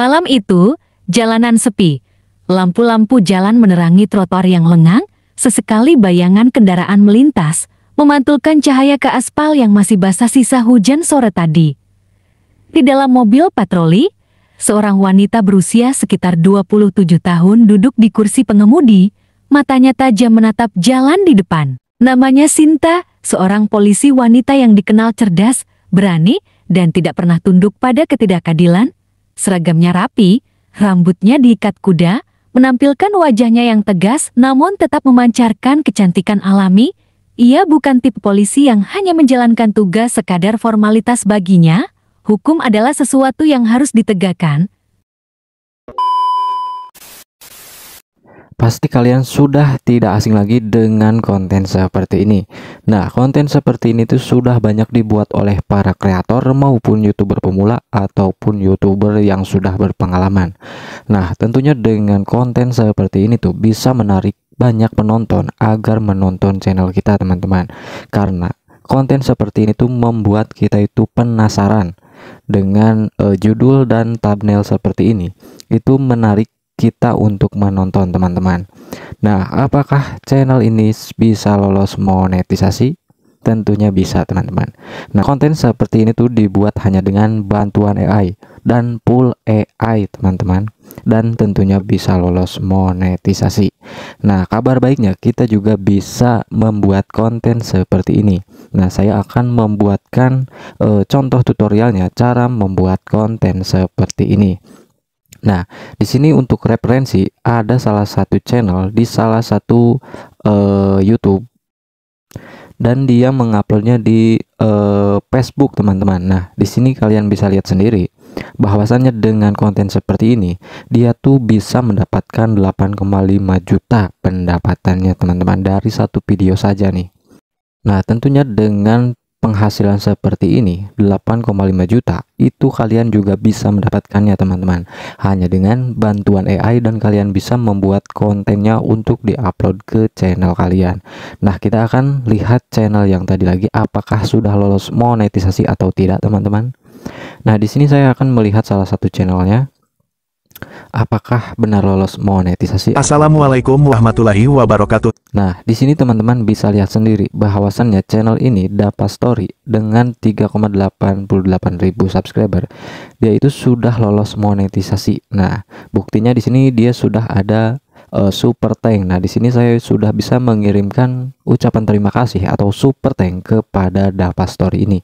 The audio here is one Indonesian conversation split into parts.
Malam itu, jalanan sepi. Lampu-lampu jalan menerangi trotoar yang lengang, sesekali bayangan kendaraan melintas, memantulkan cahaya ke aspal yang masih basah sisa hujan sore tadi. Di dalam mobil patroli, seorang wanita berusia sekitar 27 tahun duduk di kursi pengemudi, matanya tajam menatap jalan di depan. Namanya Sinta, seorang polisi wanita yang dikenal cerdas, berani, dan tidak pernah tunduk pada ketidakadilan. Seragamnya rapi, rambutnya diikat kuda, menampilkan wajahnya yang tegas namun tetap memancarkan kecantikan alami. Ia bukan tipe polisi yang hanya menjalankan tugas sekadar formalitas baginya. Hukum adalah sesuatu yang harus ditegakkan. Pasti kalian sudah tidak asing lagi dengan konten seperti ini. Nah, konten seperti ini tuh sudah banyak dibuat oleh para kreator maupun YouTuber pemula ataupun YouTuber yang sudah berpengalaman. Nah, tentunya dengan konten seperti ini tuh bisa menarik banyak penonton agar menonton channel kita, teman-teman. Karena konten seperti ini tuh membuat kita itu penasaran dengan judul dan thumbnail seperti ini. Itu menarik kita untuk menonton, teman-teman. Nah, apakah channel ini bisa lolos monetisasi? Tentunya bisa, teman-teman. Nah, konten seperti ini tuh dibuat hanya dengan bantuan AI dan full AI, teman-teman, dan tentunya bisa lolos monetisasi. Nah, kabar baiknya kita juga bisa membuat konten seperti ini. Nah, saya akan membuatkan contoh tutorialnya cara membuat konten seperti ini. Nah, di sini untuk referensi ada salah satu channel di salah satu YouTube dan dia menguploadnya di Facebook, teman-teman. Nah, di sini kalian bisa lihat sendiri bahwasannya dengan konten seperti ini dia tuh bisa mendapatkan 8,5 juta pendapatannya, teman-teman, dari satu video saja nih. Nah, tentunya dengan penghasilan seperti ini 8,5 juta itu kalian juga bisa mendapatkannya, teman-teman, hanya dengan bantuan AI dan kalian bisa membuat kontennya untuk diupload ke channel kalian. Nah, kita akan lihat channel yang tadi lagi apakah sudah lolos monetisasi atau tidak, teman-teman. Nah, di sini saya akan melihat salah satu channelnya apakah benar lolos monetisasi. Assalamualaikum warahmatullahi wabarakatuh. Nah, di sini teman-teman bisa lihat sendiri bahwasannya channel ini dapat story dengan 3,88 ribu subscriber. Dia itu sudah lolos monetisasi. Nah, buktinya di sini dia sudah ada super thank. Nah, di sini saya sudah bisa mengirimkan ucapan terima kasih atau super thank kepada Dava Story ini.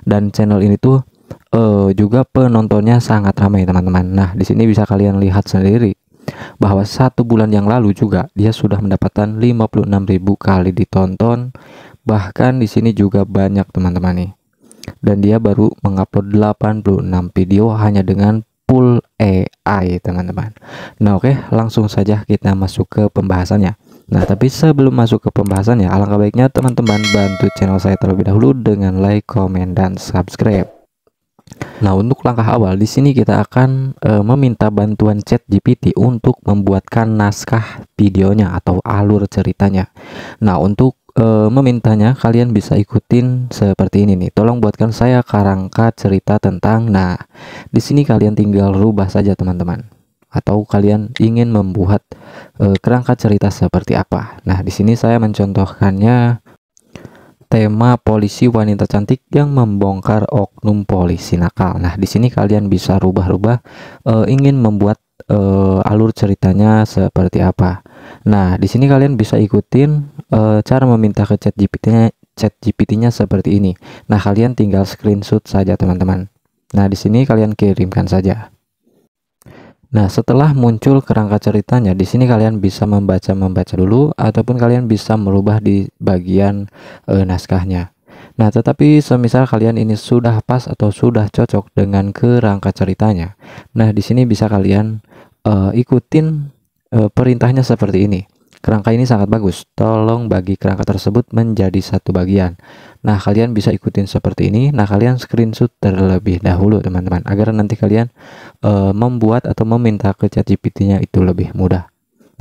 Dan channel ini tuh juga penontonnya sangat ramai, teman-teman. Nah, di sini bisa kalian lihat sendiri bahwa 1 bulan yang lalu juga dia sudah mendapatkan 56.000 kali ditonton. Bahkan di sini juga banyak, teman-teman nih. Dan dia baru mengupload 86 video hanya dengan full AI, teman-teman. Nah, oke, langsung saja kita masuk ke pembahasannya. Nah, tapi sebelum masuk ke pembahasannya, alangkah baiknya teman-teman bantu channel saya terlebih dahulu dengan like, komen, dan subscribe. Nah, untuk langkah awal di sini kita akan meminta bantuan ChatGPT untuk membuatkan naskah videonya atau alur ceritanya. Nah, untuk memintanya kalian bisa ikutin seperti ini nih. Tolong buatkan saya kerangka cerita tentang. Nah, di sini kalian tinggal rubah saja, teman-teman. Atau kalian ingin membuat kerangka cerita seperti apa. Nah, di sini saya mencontohkannya tema polisi wanita cantik yang membongkar oknum polisi nakal. Nah, di sini kalian bisa rubah-rubah ingin membuat alur ceritanya seperti apa. Nah, di sini kalian bisa ikutin cara meminta ke ChatGPT-nya seperti ini. Nah, kalian tinggal screenshot saja, teman-teman. Nah, di sini kalian kirimkan saja. Nah, setelah muncul kerangka ceritanya, di sini kalian bisa membaca dulu ataupun kalian bisa merubah di bagian naskahnya. Nah, tetapi semisal kalian ini sudah pas atau sudah cocok dengan kerangka ceritanya. Nah, di sini bisa kalian ikutin perintahnya seperti ini. Kerangka ini sangat bagus. Tolong bagi kerangka tersebut menjadi satu bagian. Nah, kalian bisa ikutin seperti ini. Nah, kalian screenshot terlebih dahulu, teman-teman, agar nanti kalian membuat atau meminta ke ChatGPT-nya itu lebih mudah.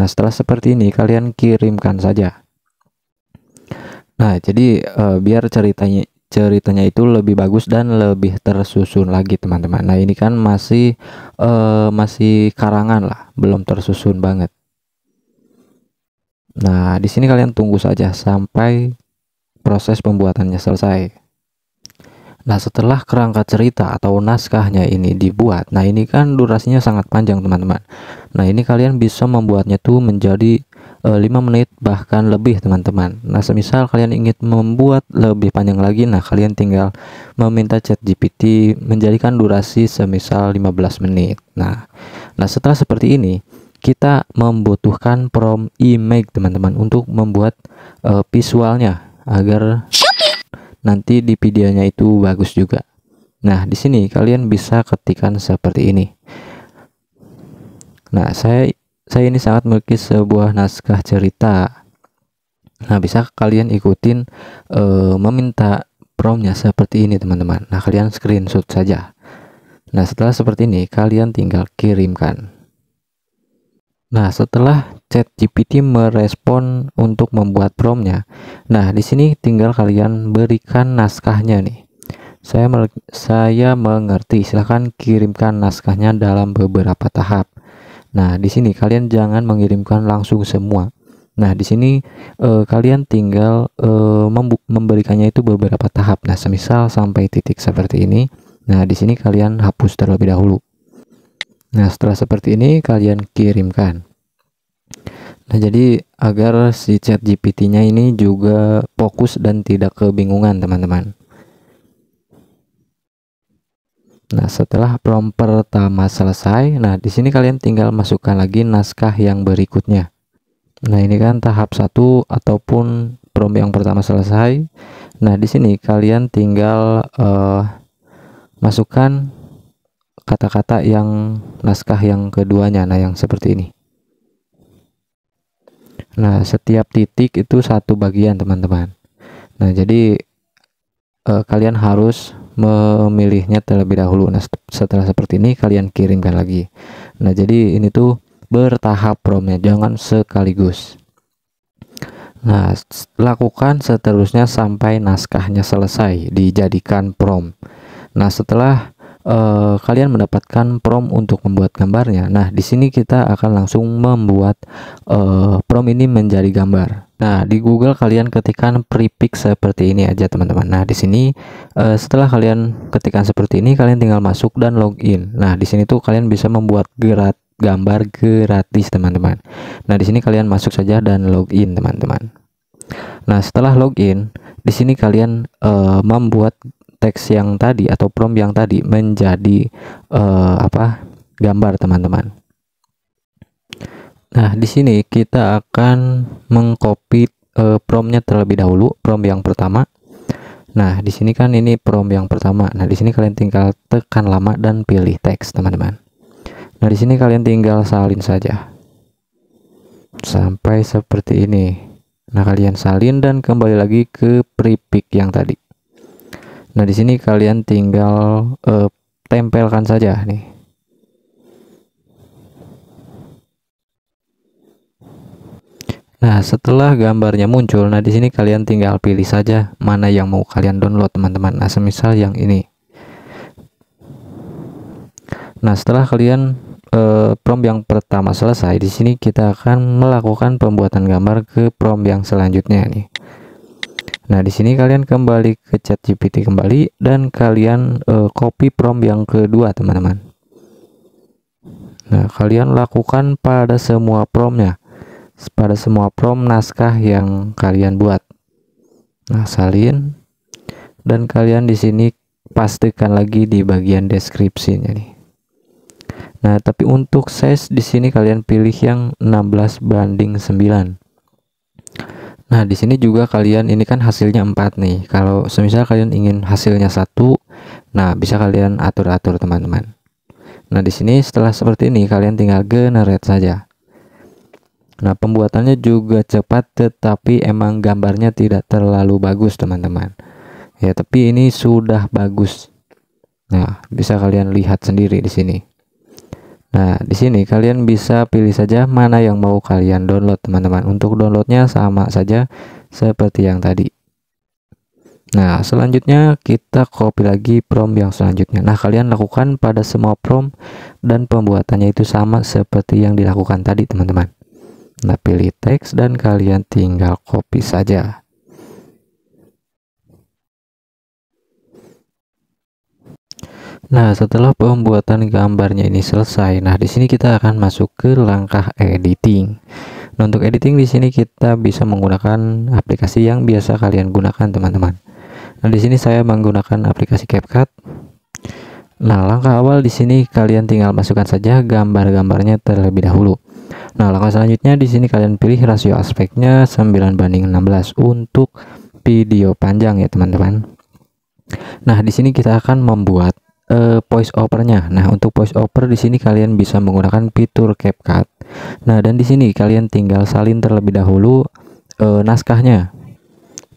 Nah, setelah seperti ini kalian kirimkan saja. Nah, jadi biar ceritanya itu lebih bagus dan lebih tersusun lagi teman-teman. Nah ini kan masih karangan lah, belum tersusun banget. Nah di sini kalian tunggu saja sampai proses pembuatannya selesai. Nah setelah kerangka cerita atau naskahnya ini dibuat, nah ini kan durasinya sangat panjang teman-teman. Nah ini kalian bisa membuatnya tuh menjadi 5 menit bahkan lebih teman-teman. Nah semisal kalian ingin membuat lebih panjang lagi, nah kalian tinggal meminta ChatGPT menjadikan durasi semisal 15 menit. Nah setelah seperti ini kita membutuhkan prompt image teman-teman untuk membuat visualnya agar nanti di videonya itu bagus juga. Nah, di sini kalian bisa ketikkan seperti ini. Nah, saya ini sangat melukis sebuah naskah cerita. Nah, bisa kalian ikutin meminta promptnya seperti ini, teman-teman. Nah, kalian screenshot saja. Nah, setelah seperti ini, kalian tinggal kirimkan. Nah, setelah ChatGPT merespon untuk membuat promptnya, nah di sini tinggal kalian berikan naskahnya nih. Saya mengerti. Silahkan kirimkan naskahnya dalam beberapa tahap. Nah, di sini kalian jangan mengirimkan langsung semua. Nah, di sini kalian tinggal memberikannya itu beberapa tahap. Nah, semisal sampai titik seperti ini. Nah, di sini kalian hapus terlebih dahulu. Nah setelah seperti ini kalian kirimkan. Nah jadi agar si ChatGPT-nya ini juga fokus dan tidak kebingungan teman-teman. Nah setelah prompt pertama selesai, nah di sini kalian tinggal masukkan lagi naskah yang berikutnya. Nah ini kan tahap 1 ataupun prompt yang pertama selesai. Nah di sini kalian tinggal masukkan kata-kata yang naskah yang keduanya, nah yang seperti ini. Nah setiap titik itu satu bagian teman-teman. Nah jadi kalian harus memilihnya terlebih dahulu. Nah setelah seperti ini kalian kirimkan lagi. Nah jadi ini tuh bertahap promptnya, jangan sekaligus. Nah lakukan seterusnya sampai naskahnya selesai dijadikan prompt. Nah setelah kalian mendapatkan prompt untuk membuat gambarnya. Nah, di sini kita akan langsung membuat prompt ini menjadi gambar. Nah, di Google kalian ketikkan prefix seperti ini aja, teman-teman. Nah, di sini setelah kalian ketikkan seperti ini, kalian tinggal masuk dan login. Nah, di sini tuh kalian bisa membuat gambar gratis, teman-teman. Nah, di sini kalian masuk saja dan login, teman-teman. Nah, setelah login, di sini kalian membuat teks yang tadi atau prompt yang tadi menjadi gambar teman-teman. Nah di sini kita akan mengcopy promptnya terlebih dahulu, prompt yang pertama. Nah di sini kan ini prompt yang pertama. Nah di sini kalian tinggal tekan lama dan pilih teks teman-teman. Nah di sini kalian tinggal salin saja sampai seperti ini. Nah kalian salin dan kembali lagi ke prefix yang tadi. Nah di sini kalian tinggal tempelkan saja nih. Nah setelah gambarnya muncul, nah di sini kalian tinggal pilih saja mana yang mau kalian download teman-teman. Nah semisal yang ini. Nah setelah kalian prompt yang pertama selesai, di sini kita akan melakukan pembuatan gambar ke prompt yang selanjutnya nih. Nah, di sini kalian kembali ke ChatGPT kembali dan kalian copy prompt yang kedua, teman-teman. Nah, kalian lakukan pada semua promptnya, pada semua prompt naskah yang kalian buat. Nah, salin dan kalian di sini pastikan lagi di bagian deskripsinya nih. Nah, tapi untuk size di sini kalian pilih yang 16:9. Nah, di sini juga kalian ini kan hasilnya 4 nih. Kalau semisal kalian ingin hasilnya 1, nah bisa kalian atur-atur teman-teman. Nah, di sini setelah seperti ini kalian tinggal generate saja. Nah, pembuatannya juga cepat tetapi emang gambarnya tidak terlalu bagus, teman-teman. Ya, tapi ini sudah bagus. Nah, bisa kalian lihat sendiri di sini. Nah, di sini kalian bisa pilih saja mana yang mau kalian download, teman-teman. Untuk downloadnya sama saja seperti yang tadi. Nah, selanjutnya kita copy lagi prompt yang selanjutnya. Nah, kalian lakukan pada semua prompt dan pembuatannya itu sama seperti yang dilakukan tadi, teman-teman. Nah, pilih teks dan kalian tinggal copy saja. Nah, setelah pembuatan gambarnya ini selesai, nah di sini kita akan masuk ke langkah editing. Nah, untuk editing di sini kita bisa menggunakan aplikasi yang biasa kalian gunakan, teman-teman. Nah, di sini saya menggunakan aplikasi CapCut. Nah, langkah awal di sini kalian tinggal masukkan saja gambar-gambarnya terlebih dahulu. Nah, langkah selanjutnya di sini kalian pilih rasio aspeknya 9:16 untuk video panjang ya, teman-teman. Nah, di sini kita akan membuat voice overnya. Nah, untuk voice over di sini kalian bisa menggunakan fitur CapCut. Nah, dan di sini kalian tinggal salin terlebih dahulu naskahnya.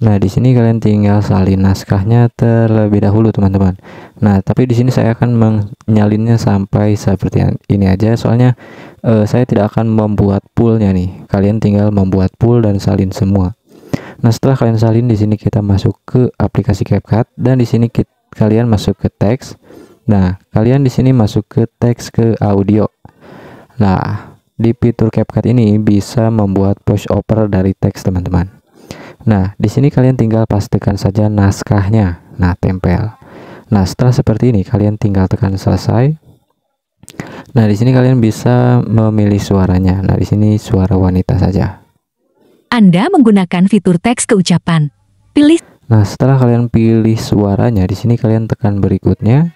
Nah, di sini kalian tinggal salin naskahnya terlebih dahulu, teman-teman. Nah, tapi di sini saya akan menyalinnya sampai seperti ini aja, soalnya saya tidak akan membuat poolnya nih. Kalian tinggal membuat pool dan salin semua. Nah, setelah kalian salin, di sini kita masuk ke aplikasi CapCut dan di sini kalian masuk ke teks. Nah, kalian di sini masuk ke teks ke audio. Nah, di fitur CapCut ini bisa membuat voice over dari teks, teman-teman. Nah, di sini kalian tinggal pastikan saja naskahnya. Nah, tempel. Nah, setelah seperti ini kalian tinggal tekan selesai. Nah, di sini kalian bisa memilih suaranya. Nah, di sini suara wanita saja. Anda menggunakan fitur teks ke ucapan. Pilih. Nah, setelah kalian pilih suaranya, di sini kalian tekan berikutnya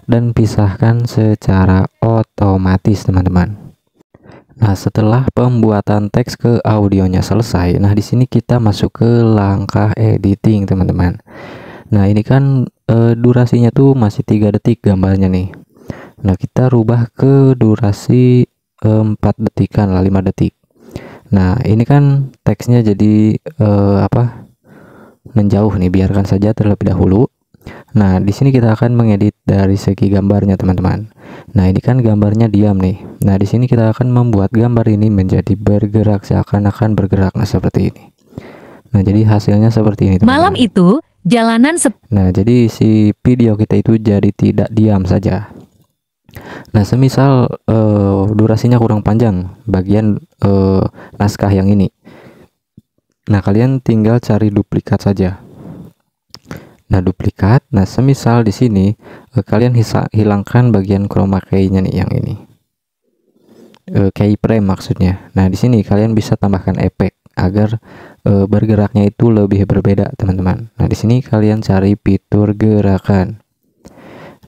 dan pisahkan secara otomatis, teman-teman. Nah, setelah pembuatan teks ke audionya selesai, nah di sini kita masuk ke langkah editing, teman-teman. Nah, ini kan durasinya tuh masih 3 detik gambarnya nih. Nah, kita rubah ke durasi 4 detikan lah, 5 detik. Nah, ini kan teksnya jadi menjauh nih, biarkan saja terlebih dahulu. Nah, di sini kita akan mengedit dari segi gambarnya, teman-teman. Nah, ini kan gambarnya diam nih. Nah, di sini kita akan membuat gambar ini menjadi bergerak, seakan-akan bergerak. Nah, seperti ini. Nah, jadi hasilnya seperti ini, teman-teman. Malam itu, jalanan Nah, jadi si video kita itu jadi tidak diam saja. Nah, semisal durasinya kurang panjang bagian naskah yang ini. Nah, kalian tinggal cari duplikat saja. Nah, duplikat. Nah, semisal di sini kalian hilangkan bagian chroma key-nya nih, yang ini. Keyframe maksudnya. Nah, di sini kalian bisa tambahkan efek agar bergeraknya itu lebih berbeda, teman-teman. Nah, di sini kalian cari fitur gerakan.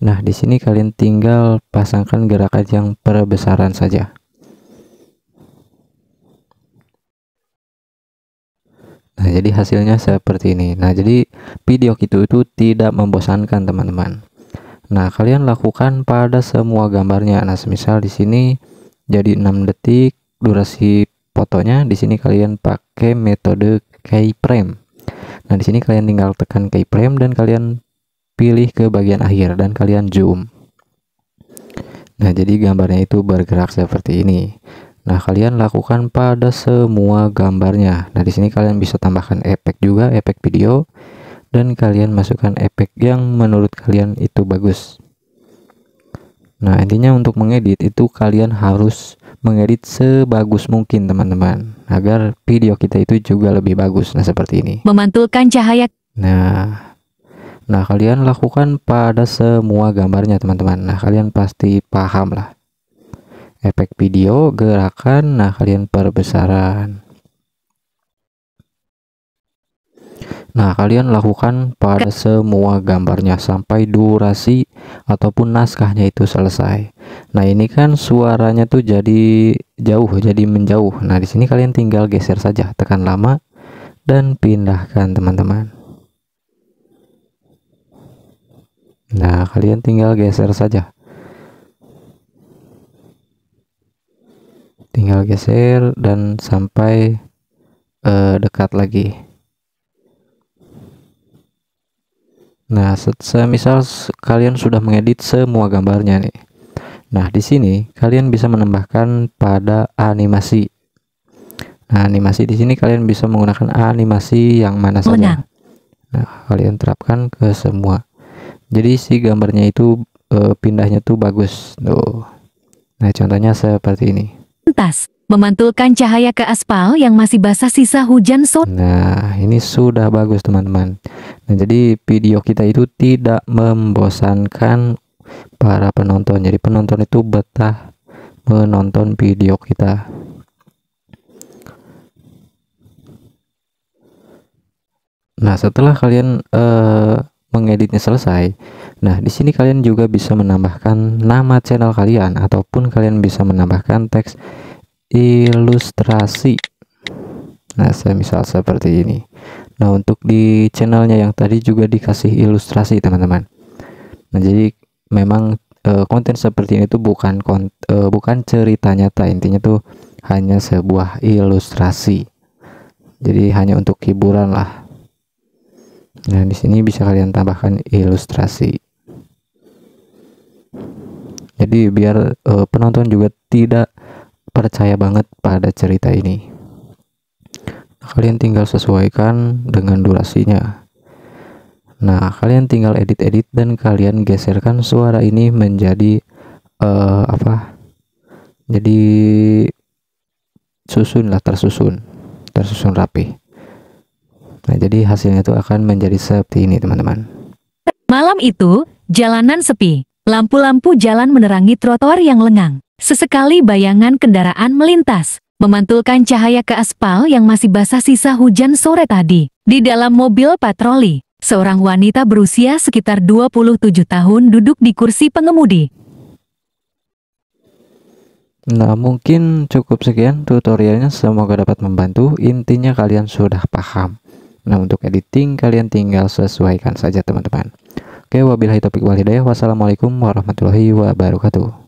Nah, di sini kalian tinggal pasangkan gerakan yang perbesaran saja. Nah, jadi hasilnya seperti ini. Nah, jadi video itu tidak membosankan, teman-teman. Nah, kalian lakukan pada semua gambarnya. Nah, semisal di sini jadi 6 detik durasi fotonya, di sini kalian pakai metode keyframe. Nah, di sini kalian tinggal tekan keyframe dan kalian pilih ke bagian akhir dan kalian zoom. Nah, jadi gambarnya itu bergerak seperti ini. Nah, kalian lakukan pada semua gambarnya. Nah, di sini kalian bisa tambahkan efek juga, efek video, dan kalian masukkan efek yang menurut kalian itu bagus. Nah, intinya untuk mengedit itu kalian harus mengedit sebagus mungkin, teman-teman, agar video kita itu juga lebih bagus. Nah, seperti ini. memantulkan cahaya. Nah, kalian lakukan pada semua gambarnya, teman-teman. Nah, kalian pasti paham lah. Efek video, gerakan, nah kalian perbesaran. Nah, kalian lakukan pada semua gambarnya sampai durasi ataupun naskahnya itu selesai. Nah, ini kan suaranya tuh jadi jauh, jadi menjauh. Nah, di sini kalian tinggal geser saja, tekan lama dan pindahkan, teman-teman. Nah, kalian tinggal geser saja. Tinggal geser dan sampai dekat lagi. Nah, semisal kalian sudah mengedit semua gambarnya nih. Nah, di sini kalian bisa menambahkan pada animasi. Nah, animasi di sini kalian bisa menggunakan animasi yang mana saja. Nah, kalian terapkan ke semua. Jadi si gambarnya itu pindahnya tuh bagus tuh. Nah, contohnya seperti ini. Melintas, memantulkan cahaya ke aspal yang masih basah sisa hujan sore. Nah, ini sudah bagus teman-teman. Nah, jadi video kita itu tidak membosankan para penonton. Jadi penonton itu betah menonton video kita. Nah, setelah kalian mengeditnya selesai, nah di sini kalian juga bisa menambahkan nama channel kalian ataupun kalian bisa menambahkan teks ilustrasi. Nah, misal seperti ini. Nah, untuk di channelnya yang tadi juga dikasih ilustrasi teman-teman. Nah, jadi memang konten seperti ini tuh bukan cerita nyata, intinya tuh hanya sebuah ilustrasi. Jadi hanya untuk hiburan lah. Nah, di sini bisa kalian tambahkan ilustrasi. Jadi biar penonton juga tidak percaya banget pada cerita ini. Kalian tinggal sesuaikan dengan durasinya. Nah, kalian tinggal edit-edit dan kalian geserkan suara ini menjadi jadi tersusun rapi. Nah, jadi hasilnya itu akan menjadi seperti ini teman-teman. Malam itu, jalanan sepi. Lampu-lampu jalan menerangi trotoar yang lengang. Sesekali bayangan kendaraan melintas, memantulkan cahaya ke aspal yang masih basah sisa hujan sore tadi. Di dalam mobil patroli, seorang wanita berusia sekitar 27 tahun duduk di kursi pengemudi. Nah, mungkin cukup sekian tutorialnya, semoga dapat membantu. Intinya kalian sudah paham. Nah, untuk editing kalian tinggal sesuaikan saja teman-teman. Oke, wabillahi taufiq wal hidayah. Wassalamualaikum warahmatullahi wabarakatuh.